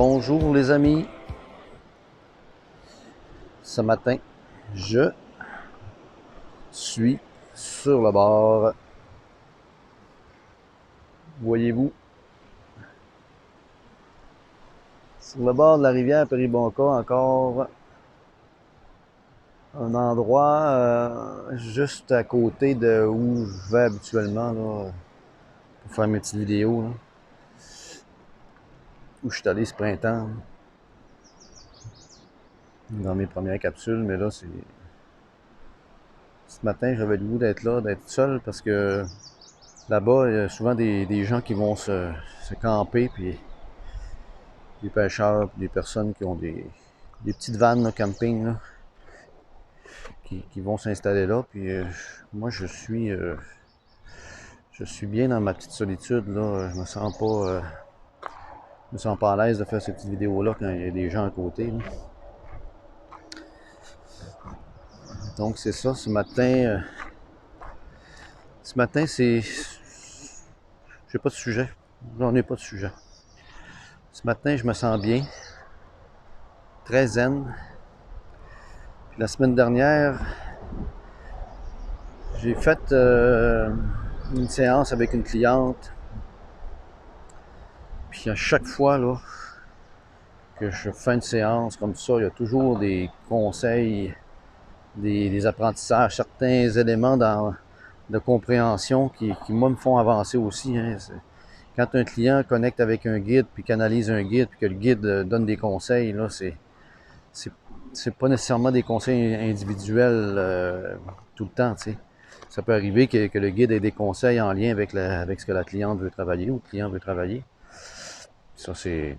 Bonjour les amis, ce matin je suis sur le bord, voyez-vous, sur le bord de la rivière Péribonka, encore un endroit juste à côté de où je vais habituellement là, pour faire mes petites vidéos, là, où je suis allé ce printemps dans mes premières capsules, mais là c'est... Ce matin j'avais le goût d'être là, d'être seul parce que là-bas il y a souvent des gens qui vont se camper, puis des pêcheurs, puis des personnes qui ont des petites vannes là, camping là, qui vont s'installer là. Puis moi je suis bien dans ma petite solitude là. Je me sens pas à l'aise de faire ces petites vidéos là quand il y a des gens à côté là. Donc c'est ça. Ce matin c'est, j'ai pas de sujet. J'en ai pas de sujet. Ce matin je me sens bien, très zen. Puis la semaine dernière j'ai fait une séance avec une cliente. Puis à chaque fois là, que je fais une séance comme ça, il y a toujours des conseils, des apprentissages, certains éléments de compréhension qui moi, me font avancer aussi. Hein. Quand un client connecte avec un guide, puis canalise un guide, puis que le guide donne des conseils, là, c'est, c'est pas nécessairement des conseils individuels tout le temps, tu sais. Ça peut arriver que le guide ait des conseils en lien avec ce que la cliente veut travailler ou le client veut travailler. Ça, c'est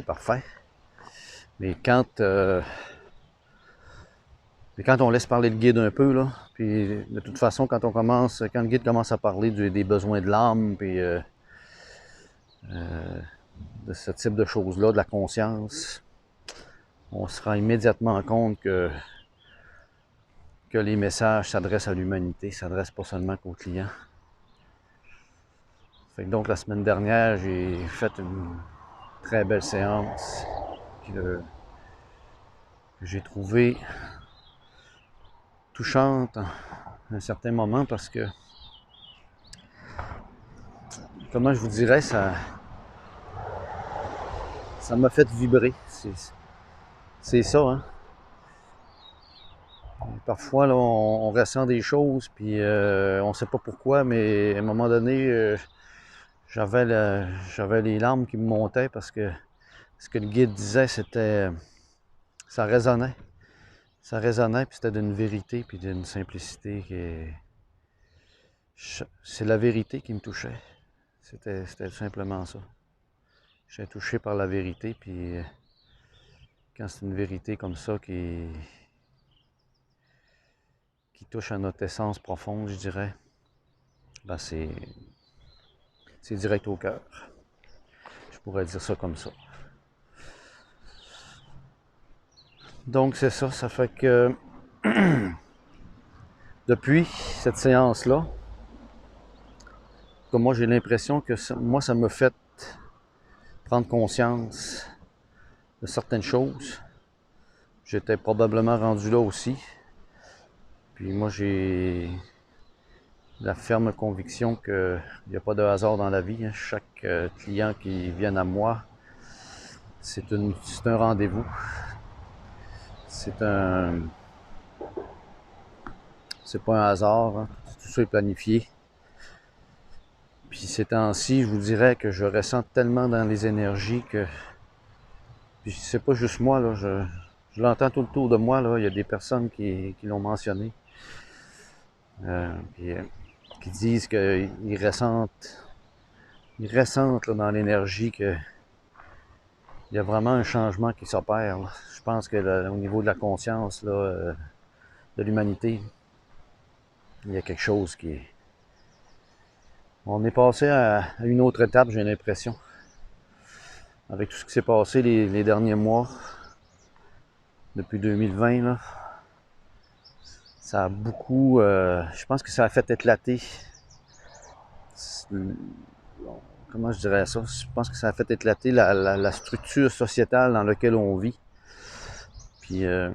parfait. Mais quand on laisse parler le guide un peu, là, puis de toute façon, quand le guide commence à parler des besoins de l'âme, puis de ce type de choses-là, de la conscience, on se rend immédiatement compte que les messages s'adressent à l'humanité, s'adressent pas seulement qu'aux clients. Fait que donc la semaine dernière, j'ai fait une très belle séance que j'ai trouvée touchante à un certain moment parce que, comment je vous dirais, ça m'a fait vibrer. C'est ça, hein. Parfois, là, on ressent des choses, puis on sait pas pourquoi, mais à un moment donné, j'avais les larmes qui me montaient parce que ce que le guide disait, ça résonnait. Ça résonnait, puis c'était d'une vérité, puis d'une simplicité c'est la vérité qui me touchait. C'était tout simplement ça. J'étais touché par la vérité, puis quand c'est une vérité comme ça qui touche à notre essence profonde, je dirais, ben c'est direct au cœur. Je pourrais dire ça comme ça. Donc c'est ça, ça fait que depuis cette séance-là, comme moi j'ai l'impression que moi ça me fait prendre conscience de certaines choses. J'étais probablement rendu là aussi. Puis moi j'ai la ferme conviction qu'il n'y a pas de hasard dans la vie. Hein. Chaque client qui vient à moi, c'est un rendez-vous. C'est pas un hasard. Hein. Tout ça est planifié. Puis ces temps-ci, je vous dirais que je ressens tellement dans les énergies que... Puis c'est pas juste moi, là. Je l'entends tout autour de moi, là. Il y a des personnes qui l'ont mentionné. Puis, qui disent qu'ils ressentent là, dans l'énergie qu'il y a vraiment un changement qui s'opère. Là. Je pense que au niveau de la conscience là, de l'humanité, il y a quelque chose qui est... On est passé à une autre étape, j'ai l'impression. Avec tout ce qui s'est passé les derniers mois, depuis 2020, là, ça a beaucoup... je pense que ça a fait éclater comment je dirais ça? Je pense que ça a fait éclater la structure sociétale dans laquelle on vit. Puis il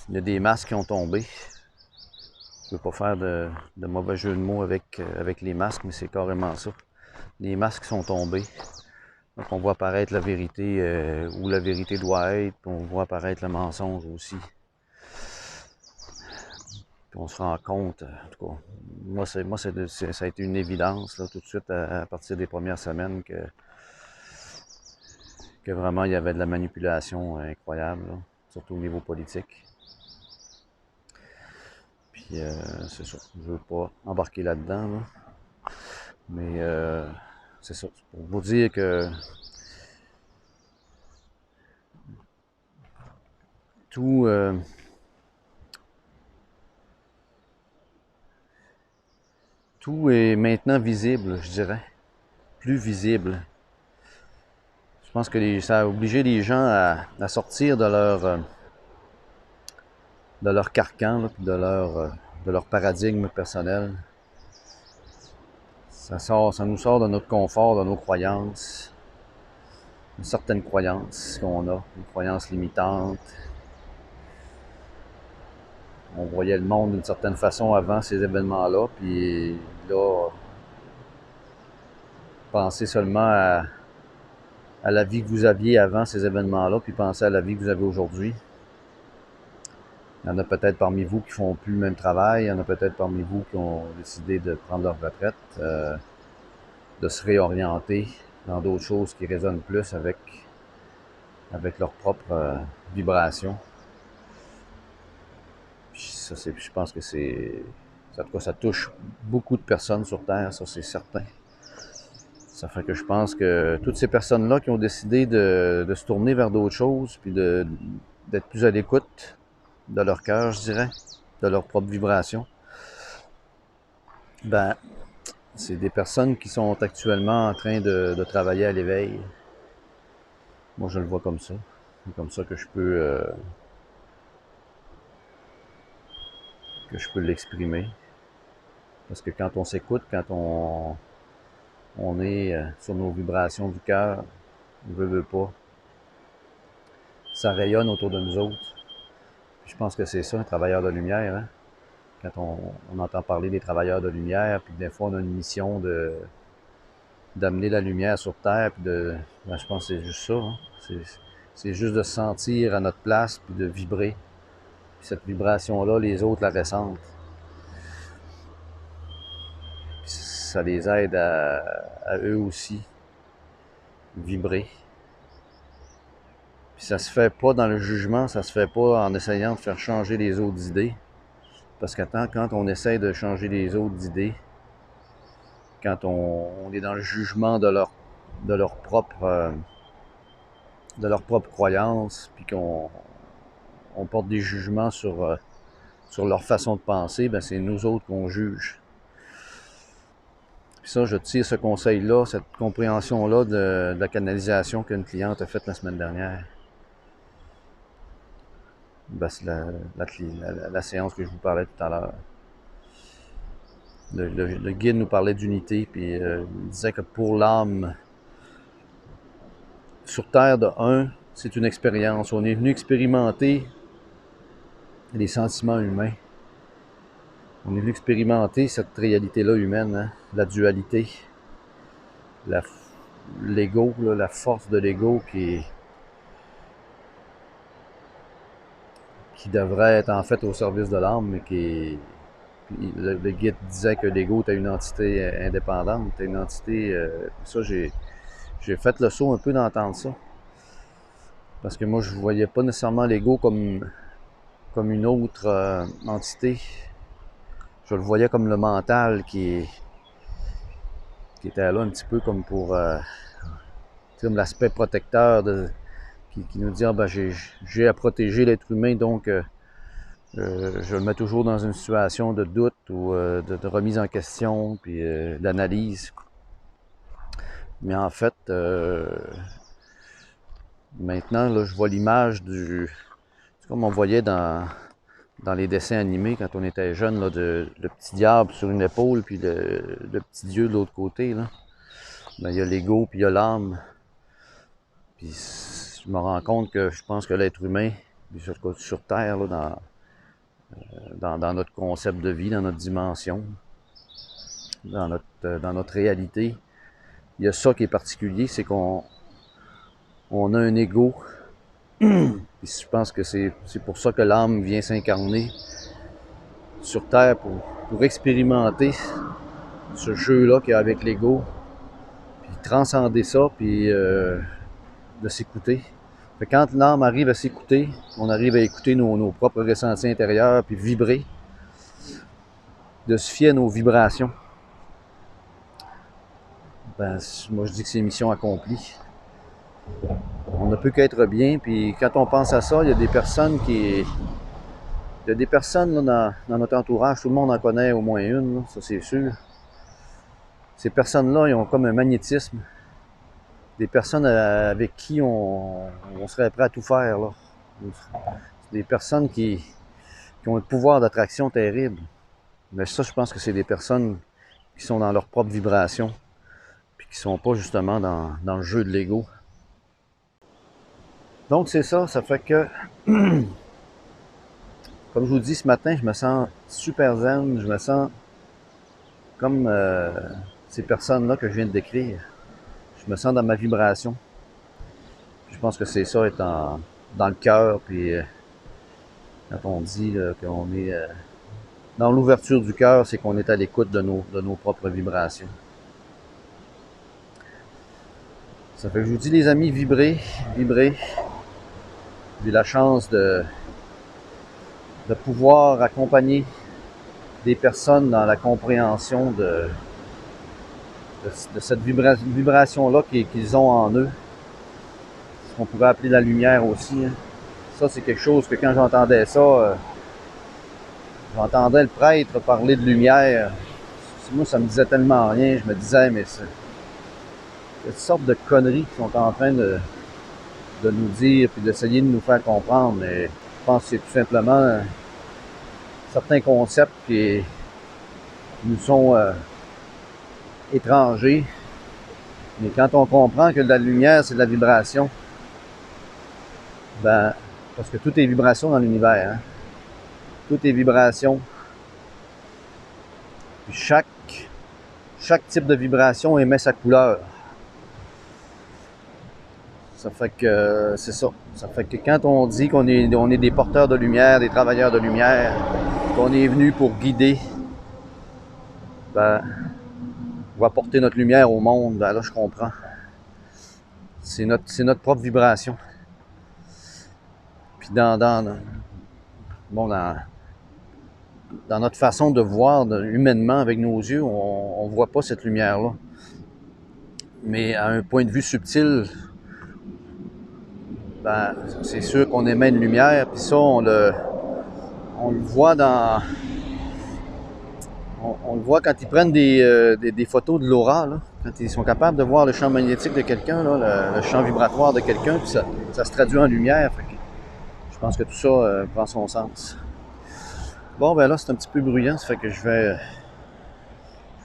y a des masques qui ont tombé. Je ne veux pas faire de mauvais jeu de mots avec les masques, mais c'est carrément ça. Les masques sont tombés. Donc on voit apparaître la vérité où la vérité doit être, puis on voit apparaître le mensonge aussi. Puis on se rend compte, en tout cas, ça a été une évidence là, tout de suite à partir des premières semaines que vraiment il y avait de la manipulation incroyable, là, surtout au niveau politique. Puis c'est ça, je veux pas embarquer là-dedans, là. Mais c'est ça, c'est pour vous dire que tout, tout est maintenant visible, je dirais, plus visible. Je pense que ça a obligé les gens à sortir de leur carcan, là, puis de leur paradigme personnel. Ça nous sort de notre confort, de nos croyances, une certaine croyance qu'on a, une croyance limitante. On voyait le monde d'une certaine façon avant ces événements-là, puis là, pensez seulement à la vie que vous aviez avant ces événements-là, puis pensez à la vie que vous avez aujourd'hui. Il y en a peut-être parmi vous qui font plus le même travail, il y en a peut-être parmi vous qui ont décidé de prendre leur retraite, de se réorienter dans d'autres choses qui résonnent plus avec leur propre vibration. Puis ça, je pense que en tout cas, ça touche beaucoup de personnes sur Terre, ça c'est certain. Ça fait que je pense que toutes ces personnes-là qui ont décidé de se tourner vers d'autres choses, puis d'être plus à l'écoute de leur cœur, je dirais, de leur propre vibration, ben, c'est des personnes qui sont actuellement en train de travailler à l'éveil. Moi, je le vois comme ça. C'est comme ça que je peux l'exprimer. Parce que quand on s'écoute, quand on est sur nos vibrations du cœur, on veut pas, ça rayonne autour de nous autres. Puis je pense que c'est ça, un travailleur de lumière. Hein? Quand on entend parler des travailleurs de lumière, puis des fois on a une mission d'amener la lumière sur Terre, puis ben, je pense que c'est juste ça. Hein? C'est juste de se sentir à notre place, puis de vibrer. Puis cette vibration-là, les autres la ressentent. Puis ça les aide à eux aussi vibrer. Puis ça se fait pas dans le jugement, ça se fait pas en essayant de faire changer les autres idées. Parce que quand on essaie de changer les autres idées, quand on est dans le jugement de leur propre croyance, puis qu'on porte des jugements sur leur façon de penser, ben c'est nous autres qu'on juge. Puis ça, je tire ce conseil-là, cette compréhension-là de la canalisation qu'une cliente a faite la semaine dernière. Ben, c'est la séance que je vous parlais tout à l'heure. Le guide nous parlait d'unité, puis il disait que pour l'âme, sur Terre, de un, c'est une expérience. On est venu expérimenter les sentiments humains. On est venu expérimenter cette réalité-là humaine, hein? La dualité, l'ego, la force de l'ego qui devrait être en fait au service de l'âme, mais le guide disait que l'ego était une entité indépendante, était une entité. Ça, j'ai fait le saut un peu d'entendre ça. Parce que moi, je ne voyais pas nécessairement l'ego comme une autre entité. Je le voyais comme le mental qui était là un petit peu comme pour comme l'aspect protecteur qui nous dit ah, ben, j'ai à protéger l'être humain, donc je le mets toujours dans une situation de doute ou de remise en question, puis d'analyse. Mais en fait, maintenant, là, je vois l'image c'est comme on voyait dans dans les dessins animés quand on était jeune, là, le petit diable sur une épaule, puis le petit Dieu de l'autre côté. Là. Ben, il y a l'ego, puis il y a l'âme. Puis je me rends compte que je pense que l'être humain, sur Terre, là, dans notre concept de vie, dans notre dimension, dans notre réalité, il y a ça qui est particulier, c'est qu'on a un ego. Puis je pense que c'est pour ça que l'âme vient s'incarner sur Terre pour expérimenter ce jeu-là qu'il y a avec l'ego, puis transcender ça, puis de s'écouter. Fait que quand l'âme arrive à s'écouter, on arrive à écouter nos propres ressentis intérieurs, puis vibrer, de se fier à nos vibrations. Ben, moi je dis que c'est mission accomplie. On ne peut qu'être bien, puis quand on pense à ça, il y a des personnes là, dans notre entourage, tout le monde en connaît au moins une, là, ça c'est sûr. Ces personnes-là, ils ont comme un magnétisme. Des personnes avec qui on serait prêt à tout faire. Là. Des personnes qui ont un pouvoir d'attraction terrible. Mais ça, je pense que c'est des personnes qui sont dans leur propre vibration, puis qui sont pas justement dans le jeu de l'ego. Donc c'est ça, ça fait que, comme je vous dis ce matin, je me sens super zen, je me sens comme ces personnes-là que je viens de décrire. Je me sens dans ma vibration. Je pense que c'est ça, être dans le cœur, puis quand on dit qu'on est dans l'ouverture du cœur, c'est qu'on est à l'écoute de nos propres vibrations. Ça fait que je vous dis, les amis, vibrez. J'ai la chance de pouvoir accompagner des personnes dans la compréhension de cette vibration-là qu'ils ont en eux. Ce qu'on pourrait appeler la lumière aussi. Hein. Ça, c'est quelque chose que quand j'entendais ça, j'entendais le prêtre parler de lumière. Moi, ça me disait tellement rien. Je me disais, mais c'est une sorte de conneries qu'ils sont en train de nous dire puis d'essayer de nous faire comprendre. Mais je pense que c'est tout simplement certains concepts qui nous sont étrangers. Mais quand on comprend que la lumière, c'est de la vibration, ben, parce que tout est vibration dans l'univers, hein? Tout est vibration. Puis chaque type de vibration émet sa couleur. Ça fait que c'est ça. Ça fait que quand on dit qu'on est des porteurs de lumière, des travailleurs de lumière, qu'on est venu pour guider, ben, on va apporter notre lumière au monde, ben là je comprends. C'est notre propre vibration. Puis dans notre façon de voir humainement avec nos yeux, on ne voit pas cette lumière-là. Mais à un point de vue subtil, ben, c'est sûr qu'on émet une lumière, puis ça, on le voit on le voit quand ils prennent des photos de l'aura, là, quand ils sont capables de voir le champ magnétique de quelqu'un, là, le champ vibratoire de quelqu'un, puis ça se traduit en lumière. Fait que je pense que tout ça prend son sens. Bon, ben là, c'est un petit peu bruyant, ça fait que je vais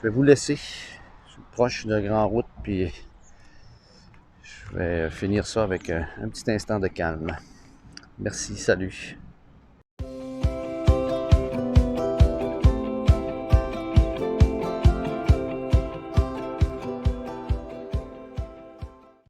vous laisser. Je suis proche de Grand Route, puis je vais finir ça avec un petit instant de calme. Merci, salut.